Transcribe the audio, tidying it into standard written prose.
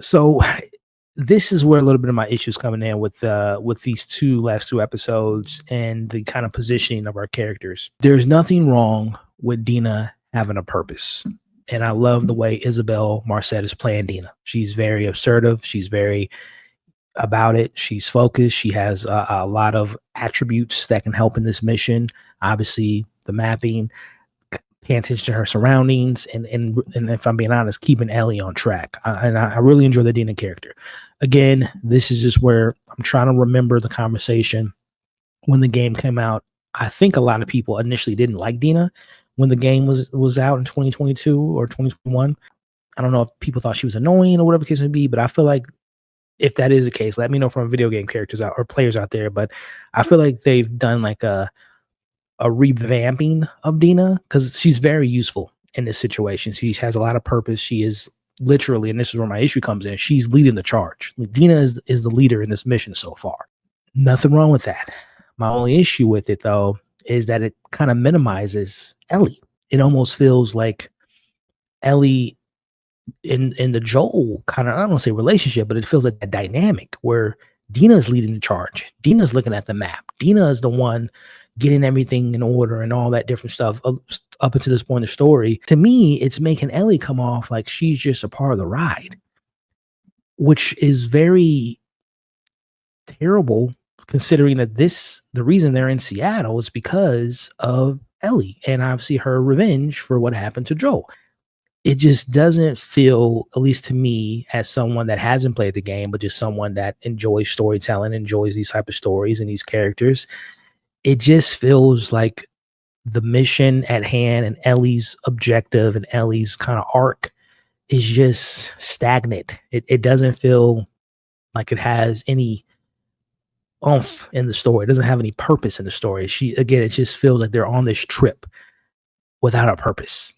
So this is where a little bit of my issues coming in with these last two episodes and the kind of positioning of our characters. There's nothing wrong with Dina having a purpose. And I love the way Isabel Merced is playing Dina. She's very assertive. She's very about it. She's focused. She has a lot of attributes that can help in this mission. Obviously, the mapping, paying attention to her surroundings, and if I'm being honest, keeping Ellie on track. I really enjoy the Dina character. Again, this is just where I'm trying to remember the conversation when the game came out. I think a lot of people initially didn't like Dina when the game was out in 2022 or 2021. I don't know if people thought she was annoying or whatever the case may be, but I feel like if that is the case, let me know from video game characters out or players out there. But I feel like they've done like a revamping of Dina because she's very useful in this situation. She has a lot of purpose. She is literally, and this is where my issue comes in, she's leading the charge. Dina is the leader in this mission so far. Nothing wrong with that. My only issue with it, though, is that it kind of minimizes Ellie. It almost feels like Ellie in the Joel kind of, I don't want to say relationship, but it feels like a dynamic where Dina is leading the charge. Dina's looking at the map. Dina is the one getting everything in order and all that different stuff up until this point in the story. To me, it's making Ellie come off like she's just a part of the ride, which is very terrible considering that the reason they're in Seattle is because of Ellie and obviously her revenge for what happened to Joel. It just doesn't feel, at least to me, as someone that hasn't played the game, but just someone that enjoys storytelling, enjoys these type of stories and these characters. It just feels like the mission at hand and Ellie's objective and Ellie's kind of arc is just stagnant. It doesn't feel like it has any oomph in the story. It doesn't have any purpose in the story. It just feels like they're on this trip without a purpose.